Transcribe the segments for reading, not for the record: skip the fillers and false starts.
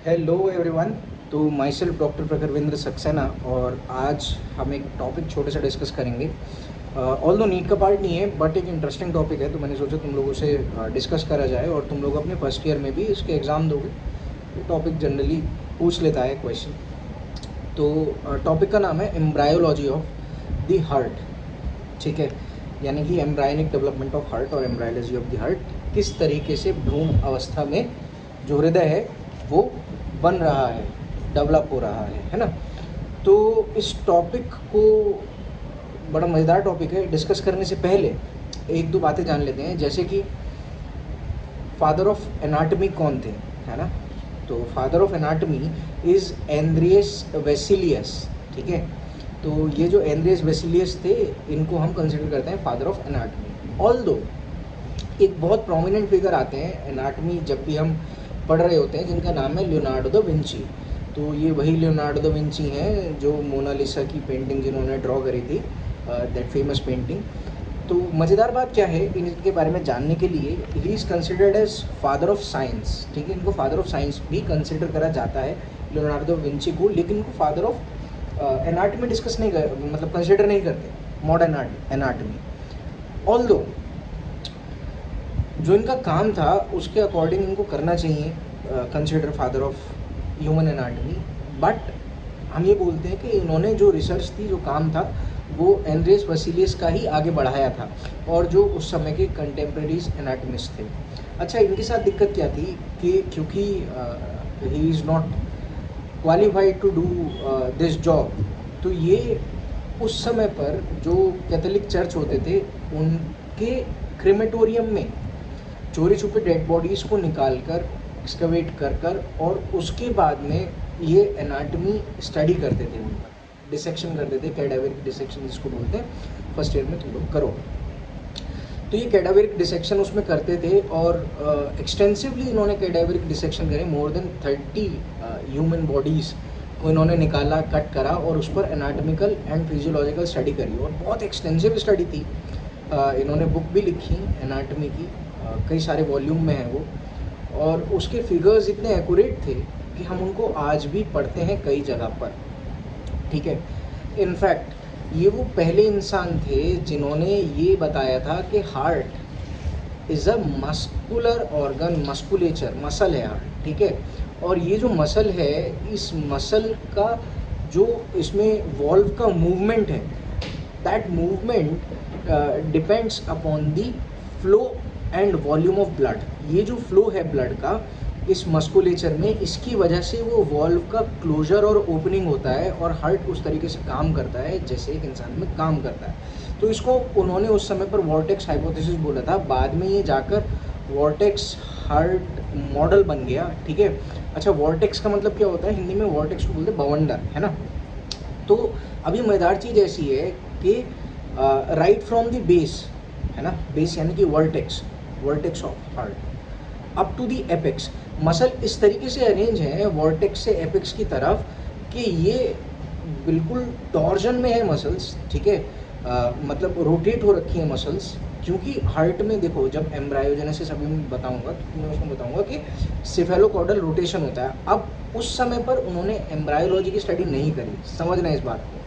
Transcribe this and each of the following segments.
Hello everyone. तो my self doctor प्रखरविंद्र Saxena, और आज हम एक टॉपिक छोटे से डिस्कस करेंगे। ऑल दो नीट का पार्ट नहीं है बट एक इंटरेस्टिंग टॉपिक है, तो मैंने सोचा तुम लोगों से डिस्कस करा जाए और तुम लोग अपने फर्स्ट ईयर में भी इसके एग्ज़ाम दोगे। ये टॉपिक जनरली पूछ लेता है क्वेश्चन। तो टॉपिक का नाम है एम्ब्रायोलॉजी ऑफ द हार्ट। ठीक है, यानी कि एम्ब्रायनिक डेवलपमेंट ऑफ हार्ट और एम्ब्रायोलॉजी ऑफ द हार्ट, किस तरीके से भ्रूण अवस्था में जो हृदय है वो बन रहा है, डेवलप हो रहा है ना। तो इस टॉपिक को, बड़ा मज़ेदार टॉपिक है, डिस्कस करने से पहले एक दो बातें जान लेते हैं। जैसे कि फादर ऑफ एनाटमी कौन थे, है ना। तो father of anatomy is Andreas Vesalius. ठीक है, तो ये जो एंड्रियस वेसिलियस थे, इनको हम कंसिडर करते हैं फादर ऑफ एनाटमी। ऑल्दो एक बहुत प्रोमिनेंट फिगर आते हैं एनाटमी जब भी हम पढ़ रहे होते हैं, जिनका नाम है लियोनार्डो दा विंची। तो ये वही लियोनार्डो दा विंची हैं जो मोनालिसा की पेंटिंग जिन्होंने ड्रॉ करी थी, दैट फेमस पेंटिंग। तो मज़ेदार बात क्या है इनके बारे में जानने के लिए, he is considered as father of science. ठीक है, इनको फादर ऑफ साइंस भी कंसिडर करा जाता है लियोनार्डो दा विंची को, लेकिन इनको फादर ऑफ एनाटमी डिस्कस नहीं कर, मतलब कंसिडर नहीं करते मॉडर्न एनाटमी। ऑल्दो जो इनका काम था उसके अकॉर्डिंग इनको करना चाहिए consider father of human anatomy. But हम ये बोलते हैं कि इन्होंने जो रिसर्च थी, जो काम था, वो एंड्रियस वेसिलियस का ही आगे बढ़ाया था, और जो उस समय के कंटेम्प्रेरीज एनाटमिस्ट थे। अच्छा, इनके साथ दिक्कत क्या थी कि क्योंकि he is not qualified to do this job, तो ये उस समय पर जो कैथोलिक चर्च होते थे उनके क्रेमेटोरियम में चोरी छुपे डेड बॉडीज़ को निकाल कर, एक्सकवेट कर कर, और उसके बाद में ये एनाटमी स्टडी करते थे, उनका डिसेक्शन करते थे, कैडावरिक डिसेक्शन जिसको बोलते हैं। फर्स्ट ईयर में तुम लोग करो। तो ये कैडावरिक डिसेक्शन उसमें करते थे, और एक्सटेंसिवली इन्होंने कैडावरिक डिसेक्शन करे। मोर देन 30 ह्यूमन बॉडीज़ को इन्होंने निकाला, कट करा, और उस पर एनाटमिकल एंड फिजियोलॉजिकल स्टडी करी, और बहुत एक्सटेंसिव स्टडी थी। इन्होंने बुक भी लिखी एनाटमी की, कई सारे वॉल्यूम में है वो, और उसके फिगर्स इतने एक्यूरेट थे कि हम उनको आज भी पढ़ते हैं कई जगह पर। ठीक है, इनफैक्ट ये वो पहले इंसान थे जिन्होंने ये बताया था कि heart is a muscular organ, musculature, muscle है हार्ट। ठीक है, और ये जो मसल है, इस मसल का जो इसमें वॉल्व का मूवमेंट है, that movement depends upon the flow and volume of blood. ये जो फ्लो है ब्लड का इस मस्कुलेचर में, इसकी वजह से वो वॉल्व का क्लोजर और ओपनिंग होता है, और हार्ट उस तरीके से काम करता है जैसे एक इंसान में काम करता है। तो इसको उन्होंने उस समय पर वॉर्टेक्स हाइपोथेसिस बोला था, बाद में ये जाकर वॉर्टेक्स हार्ट मॉडल बन गया। ठीक है, अच्छा, वॉर्टेक्स का मतलब क्या होता है हिंदी में? वॉर्टेक्स को बोलते हैं बवंडर, है ना। तो अभी मज़ेदार चीज़ ऐसी है कि राइट फ्रॉम द बेस, है ना, बेस यानी कि vertex, vertex of heart up to the apex, muscle इस तरीके से अरेंज है वर्टेक्स से एपेक्स की तरफ कि ये बिल्कुल टॉर्जन में है मसल्स। ठीक है, मतलब रोटेट हो रखी है मसल्स, क्योंकि हार्ट में देखो, जब एम्ब्रायोजेनेसिस अभी मैं बताऊंगा तो मैं उसमें बताऊंगा कि सिफेलोकॉर्डल रोटेशन होता है। अब उस समय पर उन्होंने एम्ब्रायोलॉजी की स्टडी नहीं करी, समझना इस बात को,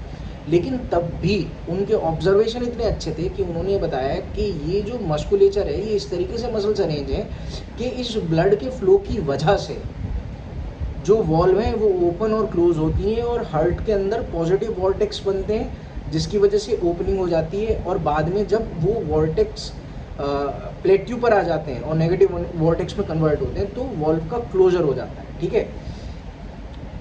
लेकिन तब भी उनके ऑब्जर्वेशन इतने अच्छे थे कि उन्होंने ये बताया कि ये जो मस्कुलेचर है, ये इस तरीके से मसल्स अरेंज हैं कि इस ब्लड के फ्लो की वजह से जो वॉल्व हैं वो ओपन और क्लोज होती हैं, और हार्ट के अंदर पॉजिटिव वॉर्टेक्स बनते हैं जिसकी वजह से ओपनिंग हो जाती है, और बाद में जब वो वॉर्टेक्स प्लेट्यू पर आ जाते हैं और नेगेटिव वॉर्टेक्स में कन्वर्ट होते हैं, तो वॉल्व का क्लोजर हो जाता है। ठीक है,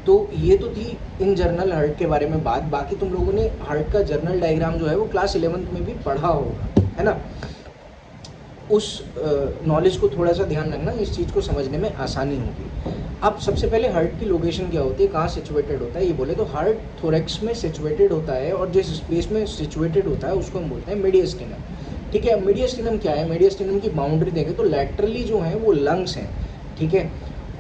तो ये तो थी इन जर्नल हार्ट के बारे में बात। बाकी तुम लोगों ने हार्ट का जर्नल डायग्राम जो है वो क्लास 11th में भी पढ़ा होगा, है ना। उस नॉलेज को थोड़ा सा ध्यान रखना, इस चीज़ को समझने में आसानी होगी। अब सबसे पहले हार्ट की लोकेशन क्या होती है, कहाँ सिचुएटेड होता है, ये बोले तो हार्ट थोरेक्स में सिचुएटेड होता है, और जिस स्पेस में सिचुएटेड होता है उसको हम बोलते हैं मीडियस्टिनम। ठीक है, मीडियस्टिनम क्या है? मीडियस्टिनम की बाउंड्री देखें तो लैटरली जो है वो लंग्स हैं। ठीक है,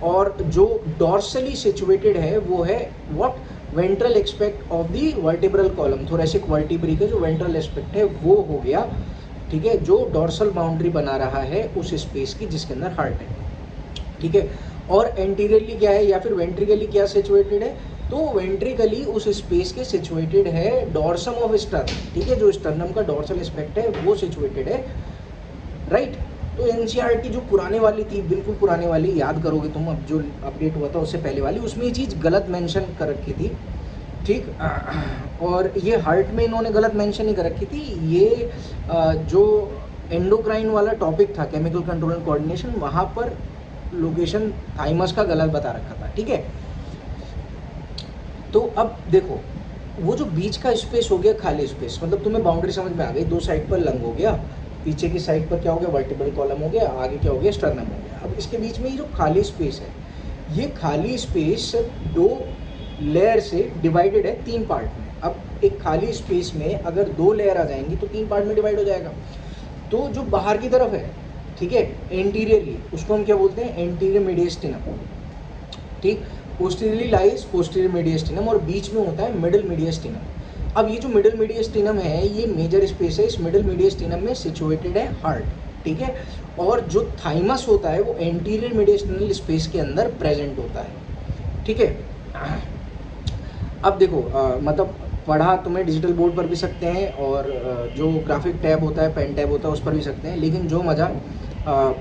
और जो डॉर्सली सिचुएटेड है वो है what, ventral aspect of the vertebral column, thoracic vertebrae का जो वेंट्रल एस्पेक्ट है वो हो गया। ठीक है, जो डॉर्सल बाउंड्री बना रहा है उस स्पेस की जिसके अंदर हार्ट है। ठीक है, और एंटीरियरली क्या है या फिर वेंट्रिकली क्या सिचुएटेड है, तो वेंट्रिकली उस स्पेस के सिचुएटेड है डॉर्सम ऑफ स्टर्नम, ठीक है, जो स्टर्नम का डॉर्सल एस्पेक्ट है वो सिचुएटेड है, राइट। तो एनसीईआरटी जो पुराने वाली थी, बिल्कुल पुराने वाली, याद करोगे तुम, अब जो अपडेट हुआ था उससे पहले वाली, उसमें ये चीज़ गलत मेंशन कर रखी थी, ठीक। और ये हार्ट में इन्होंने गलत मेंशन नहीं कर रखी थी, ये जो एंडोक्राइन वाला टॉपिक था, केमिकल कंट्रोल एंड कोऑर्डिनेशन, वहाँ पर लोकेशन थाइमस का गलत बता रखा था, ठीक है। तो अब देखो, वो जो बीच का स्पेस हो गया खाली स्पेस, मतलब तुम्हें बाउंड्री समझ में आ गई, दो साइड पर लंग हो गया, पीछे की साइड पर क्या हो गया, वर्टिब्रल कॉलम हो गया, आगे क्या हो गया, स्टर्नम हो गया। अब इसके बीच में ये जो खाली स्पेस है, ये खाली स्पेस दो लेयर से डिवाइडेड है 3 पार्ट में। अब एक खाली स्पेस में अगर 2 लेयर आ जाएंगी तो 3 पार्ट में डिवाइड हो जाएगा। तो जो बाहर की तरफ है, ठीक है, एंटीरियरली, उसको हम क्या बोलते हैं, एंटीरियर मीडियस्टिनम, ठीक। पोस्टीरियरली लाइज पोस्टीरियर मीडियस्टिनम, और बीच में होता है मिडिल मीडियस्टिनम। अब ये जो मिडिल मीडियस्टिनम है, ये मेजर स्पेस है, इस मिडिल मीडियस्टिनम में सिचुएटेड है हार्ट, ठीक है। और जो थाइमस होता है वो एंटीरियर मीडियस्टिनल स्पेस के अंदर प्रेजेंट होता है, ठीक है। अब देखो मतलब पढ़ा तुम्हें डिजिटल बोर्ड पर भी सकते हैं, और जो ग्राफिक टैब होता है, पेन टैब होता है, उस पर भी सकते हैं, लेकिन जो मज़ा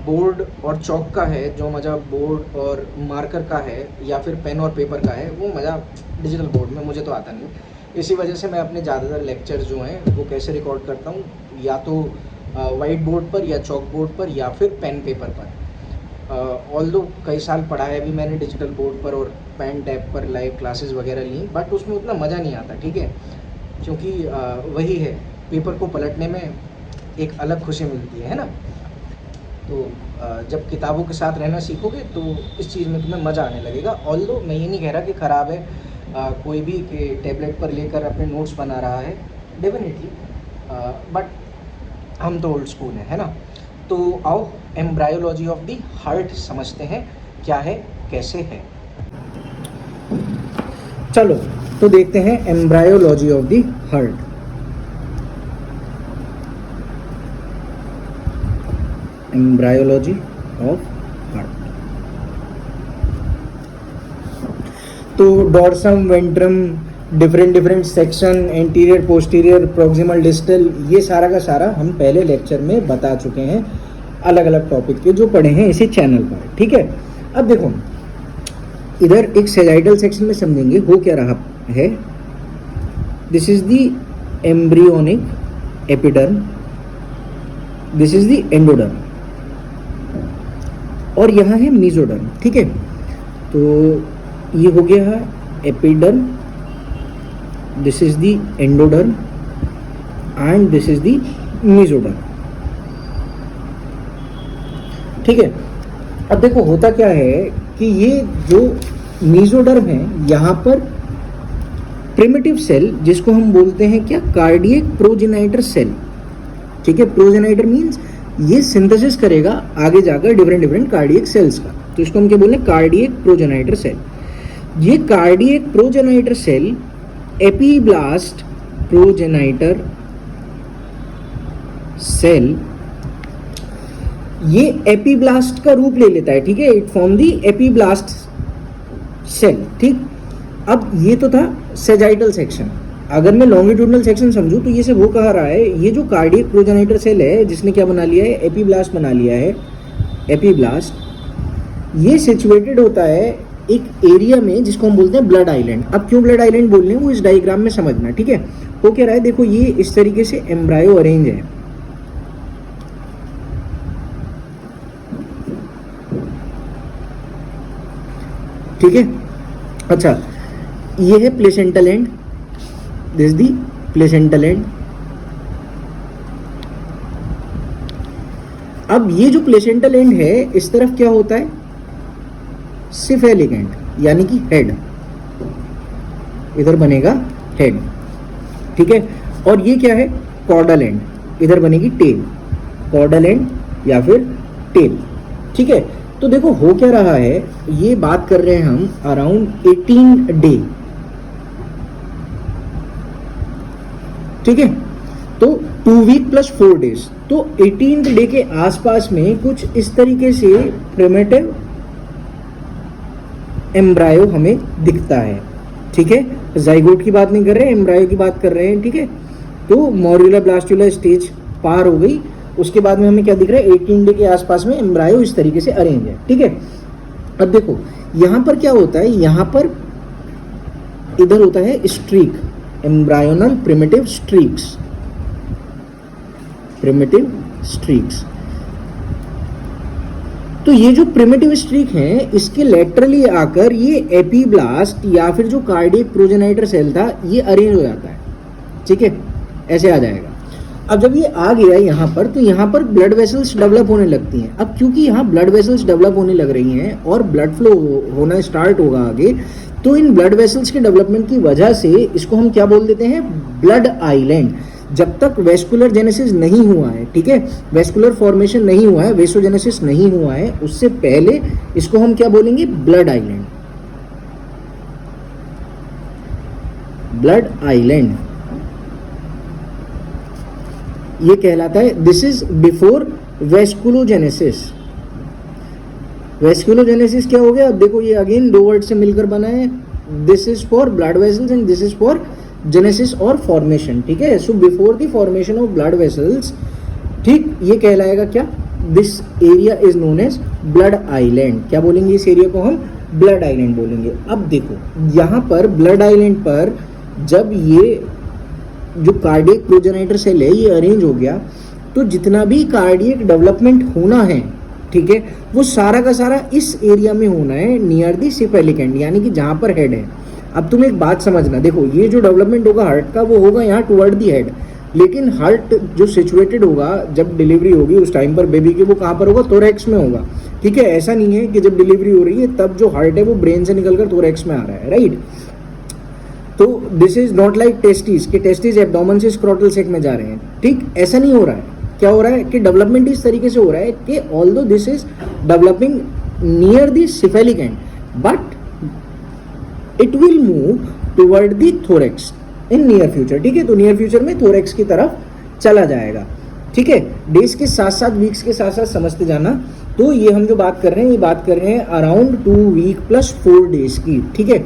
बोर्ड और चौक का है, जो मज़ा बोर्ड और मार्कर का है या फिर पेन और पेपर का है, वो मज़ा डिजिटल बोर्ड में मुझे तो आता नहीं। इसी वजह से मैं अपने ज़्यादातर लेक्चर जो हैं वो कैसे रिकॉर्ड करता हूँ, या तो वाइट बोर्ड पर या चौक बोर्ड पर या फिर पेन पेपर पर। ऑल्दो कई साल पढ़ाया भी मैंने डिजिटल बोर्ड पर और पेन टैब पर, लाइव क्लासेस वगैरह ली, बट उसमें उतना मज़ा नहीं आता, ठीक है, क्योंकि वही है, पेपर को पलटने में एक अलग खुशी मिलती है ना। तो जब किताबों के साथ रहना सीखोगे तो इस चीज़ में तुम्हें मज़ा आने लगेगा। ऑल्दो मैं ये नहीं कह रहा कि ख़राब है कोई भी कि टैबलेट पर लेकर अपने नोट्स बना रहा है, डेफिनेटली, बट हम तो ओल्ड स्कूल है ना। तो आओ एम्ब्रायोलॉजी ऑफ द हार्ट समझते हैं, क्या है कैसे है। चलो तो देखते हैं embryology of the heart. Embryology of heart. तो dorsum, ventrum, different section, anterior, posterior, proximal, distal, ये सारा का सारा हम पहले लेक्चर में बता चुके हैं, अलग अलग टॉपिक के जो पढ़े हैं इसी चैनल पर, ठीक है। अब देखो इधर एक सेजाइटल सेक्शन में समझेंगे हो क्या रहा है। This is the embryonic epiderm, this is the endoderm, और यहाँ है मीजोडर्म, ठीक है। तो ये हो गया है epiderm, this is the endoderm and this is the mesoderm, ठीक है। अब देखो होता क्या है कि ये जो मीजोडर्म है, यहाँ पर प्रिमिटिव सेल, जिसको हम बोलते हैं क्या, कार्डियक प्रोजेनाइटर सेल, ठीक है। प्रोजेनाइटर मीन्स ये सिंथेसिस करेगा आगे जाकर डिफरेंट कार्डियक सेल्स का, तो इसको हम क्या बोलते हैं, कार्डियक प्रोजेनाइटर सेल। ये cardiac progenitor cell epiblast progenitor cell, ये एपीब्लास्ट का रूप ले लेता है, ठीक है। It form the epiblast cell, ठीक। अब ये तो था सेजाइटल सेक्शन। अगर मैं लॉन्गिट्यूडनल सेक्शन समझूं तो ये सब वो कह रहा है, ये जो कार्डियक प्रोजेनाइटर सेल है जिसने क्या बना लिया है, एपीब्लास्ट बना लिया है। एपीब्लास्ट ये सिचुएटेड होता है एक एरिया में जिसको हम बोलते हैं ब्लड आइलैंड। अब क्यों ब्लड आइलैंड बोल रहे हैं वो इस डायग्राम में समझना, ठीक है। वो कह रहा है देखो ये इस तरीके से एम्ब्रायो अरेंज है, ठीक है। अच्छा ये है placental and, this the placental and. अब ये जो प्लेसेंटल एंड है इस तरफ क्या होता है, सिफेलिक एंड, यानी कि हेड, इधर बनेगा हेड, ठीक है। और ये क्या है, कॉर्डल एंड, इधर बनेगी टेल, कॉर्डल एंड या फिर टेल, ठीक है। तो देखो हो क्या रहा है, ये बात कर रहे हैं हम अराउंड 18 डे, ठीक है। तो 2 वीक प्लस 4 डेज, तो 18th डे के आसपास में कुछ इस तरीके से प्रिमिटिव एम्ब्रायो हमें दिखता है, ठीक है। जाइगोट की बात नहीं कर रहे हैं, एम्ब्रायो की बात कर रहे हैं, ठीक है। तो मॉड्यूलर ब्लास्टुला स्टेज पार हो गई, उसके बाद में हमें क्या दिख रहा है, 18 डे के आसपास में एम्ब्रायो इस तरीके से अरेंज है, ठीक है। अब देखो यहाँ पर क्या होता है, यहाँ पर इधर होता है streak, embryonal primitive streaks, primitive streaks. तो ये जो प्रिमिटिव स्ट्रीक हैं, इसके लेटरली आकर ये एपीब्लास्ट या फिर जो कार्डियक प्रोजेनाइटर सेल था ये अरेंज हो जाता है, ठीक है, ऐसे आ जाएगा। अब जब ये आ गया यहाँ पर, तो यहाँ पर ब्लड वेसल्स डेवलप होने लगती हैं। अब क्योंकि यहाँ ब्लड वेसल्स डेवलप होने लग रही हैं और ब्लड फ्लो होना स्टार्ट होगा आगे, तो इन ब्लड वेसल्स के डेवलपमेंट की वजह से इसको हम क्या बोल देते हैं, ब्लड आइलैंड। जब तक वेस्कुलर जेनेसिस नहीं हुआ है, ठीक है, वेस्कुलर फॉर्मेशन नहीं हुआ है, वेसोजेनेसिस नहीं हुआ है, उससे पहले इसको हम क्या बोलेंगे, ब्लड आइलैंड, ब्लड आइलैंड ये कहलाता है। This is before vasculogenesis. Vasculogenesis क्या हो गया, अब देखो ये अगेन दो वर्ड से मिलकर बना है, this is for blood vessels and this is for genesis और फॉर्मेशन, ठीक है। So before the formation of blood vessels, ठीक, ये कहलाएगा क्या, this area is known as blood island. क्या बोलेंगे इस एरिया को हम, ब्लड आइलैंड बोलेंगे। अब देखो यहाँ पर ब्लड आइलैंड पर जब ये जो कार्डियक प्रोजेनाइटर सेल है ये अरेंज हो गया, तो जितना भी कार्डियक डेवलपमेंट होना है, ठीक है, वो सारा का सारा इस एरिया में होना है, नियर दी सिफेलिक एंड, यानी कि जहाँ पर हेड है। अब तुम एक बात समझना, देखो ये जो डेवलपमेंट होगा हार्ट का वो होगा यहाँ टुवर्ड दी हेड, लेकिन हार्ट जो सिचुएटेड होगा जब डिलीवरी होगी उस टाइम पर बेबी की, वो कहाँ पर होगा, थोरैक्स में होगा, ठीक है। ऐसा नहीं है कि जब डिलीवरी हो रही है तब जो हार्ट है वो ब्रेन से निकलकर थोरैक्स में आ रहा है, राइट। तो this is not like testis, कि टेस्टिस एब्डोमेन से स्क्रोटल सेक में जा रहे हैं, ठीक, ऐसा नहीं हो रहा है। क्या हो रहा है कि डेवलपमेंट इस तरीके से हो रहा है कि although this is developing near the cephalic and, but it will move toward the thorax in near future, ठीक है। तो नियर फ्यूचर में थोरैक्स की तरफ चला जाएगा, ठीक है। डेज के साथ साथ, वीक्स के साथ साथ समझते जाना। तो ये हम जो बात कर रहे हैं, ये बात कर रहे हैं अराउंड 2 वीक प्लस 4 डेज की, ठीक है।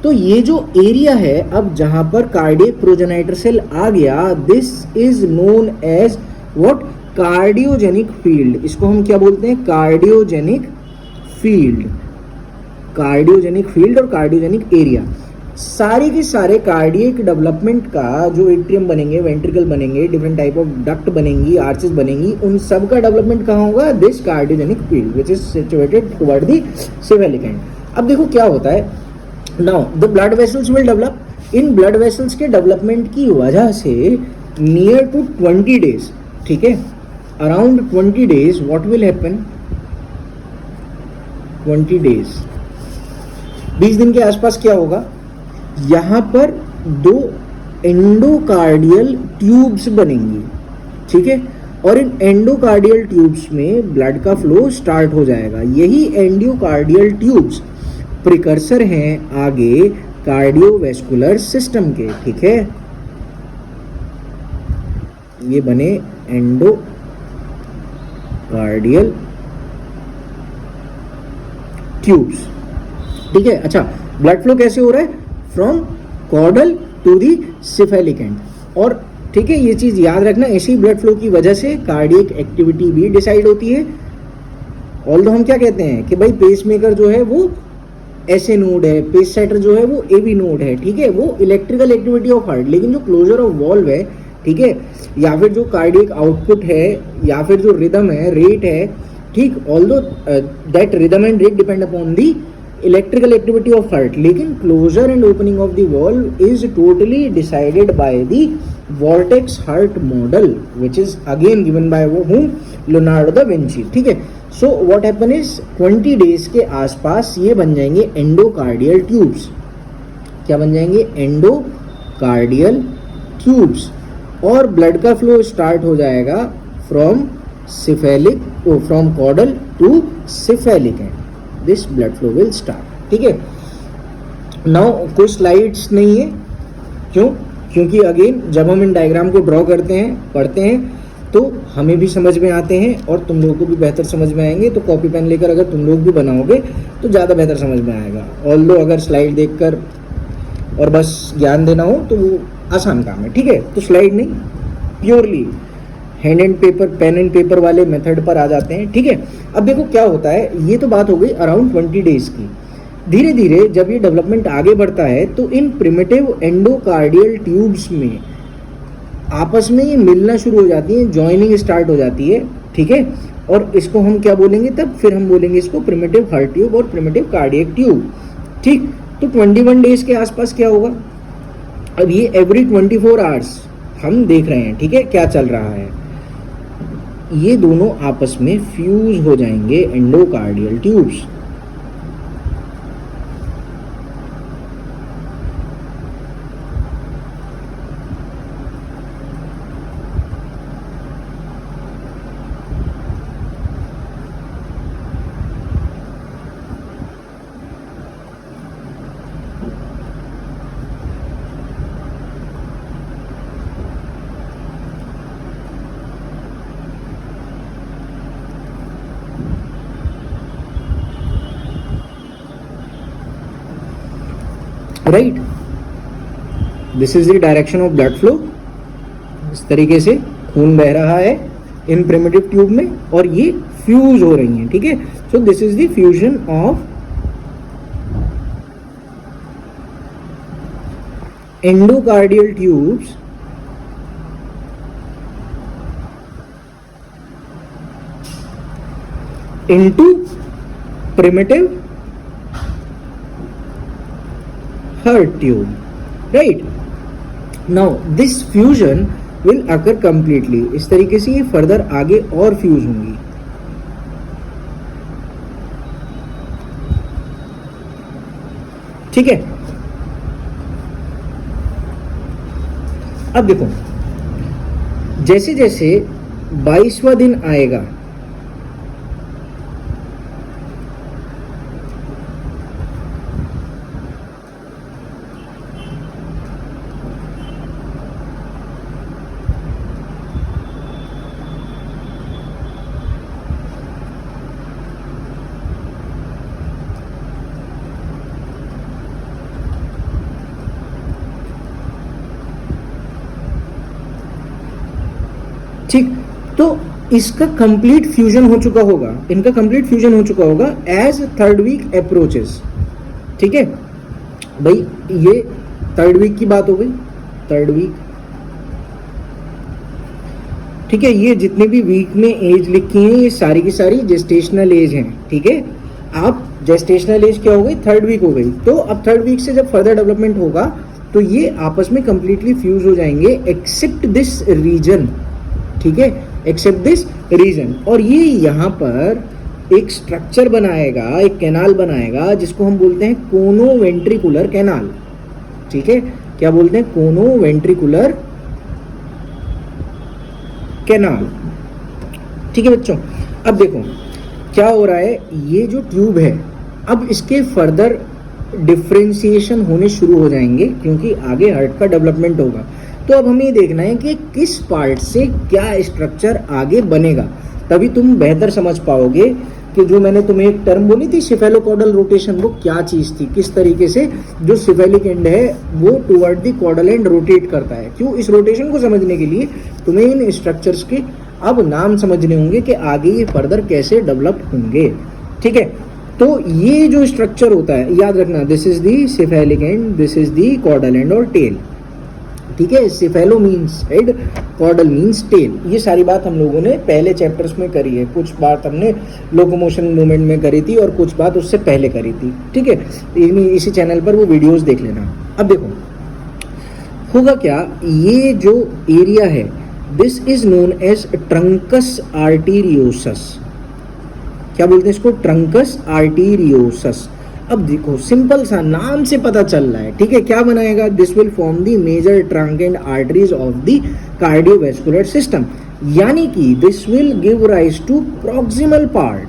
तो ये जो एरिया है अब जहां पर कार्डियक प्रोजेनाइटर सेल आ गया, this is known as what, cardiogenic field. इसको हम क्या बोलते हैं, कार्डियोजेनिक फील्ड, कार्डियोजेनिक फील्ड और कार्डियोजेनिक एरिया। सारे के सारे कार्डियक डेवलपमेंट का जो एट्रियम बनेंगे, वेंट्रिकल बनेंगे, डिफरेंट टाइप ऑफ डक्ट बनेंगी, आर्चेस बनेंगी, उन सब का डेवलपमेंट कहाँ होगा, this cardiogenic field which is situated toward the cephalic and. अब देखो क्या होता है, now the blood vessels will develop. In blood vessels के डेवलपमेंट की वजह से नियर टू 20 डेज, ठीक है, around 20 days what will happen, 20 days 20 दिन के आसपास क्या होगा, यहाँ पर 2 एंडोकार्डियल ट्यूब्स बनेंगी, ठीक है, और इन एंडोकार्डियल ट्यूब्स में ब्लड का फ्लो स्टार्ट हो जाएगा। यही एंडोकार्डियल ट्यूब्स प्रिकर्सर हैं आगे कार्डियोवैस्कुलर सिस्टम के, ठीक है। ये बने एंडोकार्डियल ट्यूब्स, ठीक है। अच्छा, ब्लड फ्लो कैसे हो रहा है, from caudal to the cephalic end, और ठीक है, ये चीज याद रखना, ऐसी ब्लड फ्लो की वजह से कार्डियक एक्टिविटी भी डिसाइड होती है। ऑल्दो हम क्या कहते हैं कि भाई पेसमेकर जो है वो ऐसे नोड है, पेस सेटर जो है वो एवी नोड है, ठीक है, वो इलेक्ट्रिकल एक्टिविटी ऑफ हार्ट, लेकिन जो क्लोजर ऑफ वॉल्व है, ठीक है, या फिर जो कार्डियक आउटपुट है, या फिर जो रिदम है, रेट है, ठीक, although that rhythm and rate depend upon the electrical activity of heart, लेकिन closure and opening of the valve is totally decided by the vortex heart model which is again given by whom, Leonardo da Vinci, ठीक है। So what happen is 20 days के आसपास ये बन जाएंगे endocardial tubes. क्या बन जाएंगे, एंडोकार्डियल ट्यूब्स, और ब्लड का फ्लो स्टार्ट हो जाएगा from cephalic, from caudal to cephalic end, this blood flow will start, ठीक है। नाउ कोई स्लाइड्स नहीं है, क्यों, क्योंकि अगेन जब हम इन डायग्राम को ड्रॉ करते हैं, पढ़ते हैं, तो हमें भी समझ में आते हैं और तुम लोगों को भी बेहतर समझ में आएंगे। तो कॉपी पेन लेकर अगर तुम लोग भी बनाओगे तो ज़्यादा बेहतर समझ में आएगा। ऑल्दो अगर स्लाइड देखकर और बस ज्ञान देना हो तो वो आसान काम है, ठीक है। तो स्लाइड नहीं, purely hand and paper, pen and paper वाले मेथड पर आ जाते हैं, ठीक है। अब देखो क्या होता है, ये तो बात हो गई अराउंड 20 डेज की। धीरे धीरे जब ये डेवलपमेंट आगे बढ़ता है तो इन प्रिमिटिव एंडोकार्डियल ट्यूब्स में आपस में ये मिलना शुरू हो जाती है, जॉइनिंग स्टार्ट हो जाती है, ठीक है। और इसको हम क्या बोलेंगे तब, फिर हम बोलेंगे इसको प्रिमिटिव हार्ट ट्यूब और प्रिमिटिव कार्डियक ट्यूब, ठीक। तो 21 डेज के आसपास क्या होगा, अब ये एवरी 24 आवर्स हम देख रहे हैं, ठीक है, क्या चल रहा है। ये दोनों आपस में फ्यूज हो जाएंगे endocardial tubes. Right, this is the direction of blood flow. इस तरीके से खून बह रहा है इन प्रिमिटिव ट्यूब में और ये फ्यूज हो रही हैं, ठीक है। सो this is the fusion of endocardial tubes into primitive heart tube, right? Now this fusion will occur completely। इस तरीके से ये फर्दर आगे और फ्यूज होंगी, ठीक है। अब देखो जैसे जैसे 22वां दिन आएगा, ठीक, तो इसका कंप्लीट फ्यूजन हो चुका होगा, इनका कंप्लीट फ्यूजन हो चुका होगा एज थर्ड वीक अप्रोचेस, ठीक है भाई। ये थर्ड वीक की बात हो गई, थर्ड वीक, ठीक है। ये जितने भी वीक में एज लिखी है ये सारी की सारी जेस्टेशनल एज हैं, ठीक है। आप जेस्टेशनल एज क्या हो गई, थर्ड वीक हो गई। तो अब थर्ड वीक से जब फर्दर डेवलपमेंट होगा तो ये आपस में कंप्लीटली फ्यूज हो जाएंगे एक्सेप्ट दिस रीजन, ठीक है, एक्सेप्ट दिस रीजन। और ये यहाँ पर एक स्ट्रक्चर बनाएगा, एक कैनाल बनाएगा जिसको हम बोलते हैं कोनोवेंट्रिकुलर कैनाल, ठीक है। क्या बोलते हैं, कोनोवेंट्रिकुलर कैनाल, ठीक है बच्चों। अब देखो क्या हो रहा है, ये जो ट्यूब है अब इसके फर्दर डिफ्रेंशिएशन होने शुरू हो जाएंगे क्योंकि आगे हार्ट का डेवलपमेंट होगा। तो अब हमें ये देखना है कि किस पार्ट से क्या स्ट्रक्चर आगे बनेगा, तभी तुम बेहतर समझ पाओगे कि जो मैंने तुम्हें एक टर्म बोली थी सिफेलोकॉर्डल रोटेशन, वो क्या चीज़ थी, किस तरीके से जो सिफेलिक एंड है वो toward the caudal end rotate करता है। क्यों, इस रोटेशन को समझने के लिए तुम्हें इन स्ट्रक्चर्स के अब नाम समझने होंगे कि आगे ये फर्दर कैसे डेवलप होंगे, ठीक है। तो ये जो स्ट्रक्चर होता है याद रखना, this is the cephalic end, this is the caudal end और टेल, ठीक है। Cephalo means head, caudal means tail. ये सारी बात हम लोगों ने पहले चैप्टर्स में करी है, कुछ बात हमने लोकोमोशन मूवमेंट में करी थी और कुछ बात उससे पहले करी थी, ठीक है। इसी चैनल पर वो वीडियोस देख लेना। अब देखो होगा क्या, ये जो एरिया है this is known as truncus arteriosus. क्या बोलते हैं इसको, ट्रंकस आर्टीरियोसस। अब देखो सिंपल सा नाम से पता चल रहा है, ठीक है। क्या बनाएगा, this will form the major trunk and arteries of the cardiovascular system, यानी कि this will give rise to proximal part.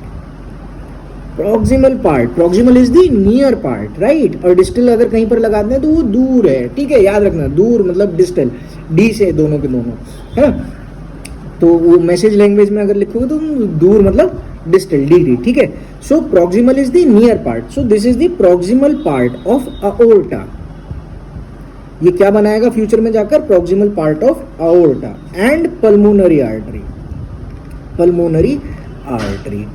Proximal part, proximal is the near part, right. और डिस्टल अगर कहीं पर लगाते हैं तो वो दूर है, ठीक है, याद रखना, दूर मतलब डिस्टल, डी से दोनों के दोनों, है ना। तो वो मैसेज लैंग्वेज में अगर लिखोगे तो दूर मतलब डिस्टल, डी, ठीक है। So proximal is the near part, so this is the proximal part of aorta. ये क्या बनाएगा फ्यूचर में जाकर? Proximal part of aorta and pulmonary artery, pulmonary artery,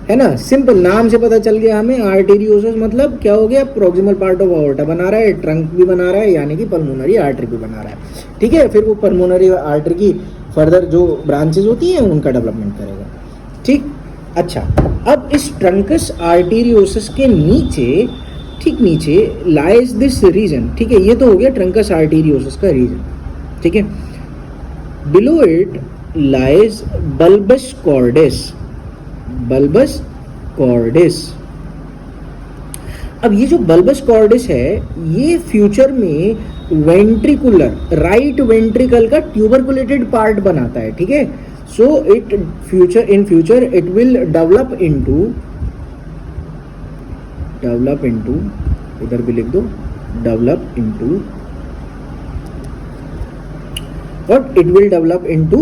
है ना। सिंपल नाम से पता चल गया हमें, आर्टेरियोसिस मतलब क्या हो गया? प्रॉक्सिमल पार्ट ऑफ अओर्टा बना रहा है, ट्रंक भी बना रहा है, यानी कि पल्मोनरी आर्टरी भी बना रहा है, ठीक है। फिर वो पल्मोनरी आर्टरी की फर्दर जो ब्रांचेस होती हैं उनका डेवलपमेंट करेगा, ठीक। अच्छा, अब इस ट्रंकस आर्टेरियोसिस के नीचे, ठीक नीचे लाइज दिस रीजन, ठीक है। ये तो हो गया ट्रंकस आर्टेरियोसिस का रीजन, ठीक है। Below it lies bulbus cordis, bulbus cordis. अब ये जो बल्बस कॉर्डिस है ये फ्यूचर में वेंट्रिकुलर, राइट वेंट्रिकल का ट्यूबरकुलेटेड पार्ट बनाता है, ठीक है। So it future, in future it will develop into, इधर भी लिख दो, develop into, what it will develop into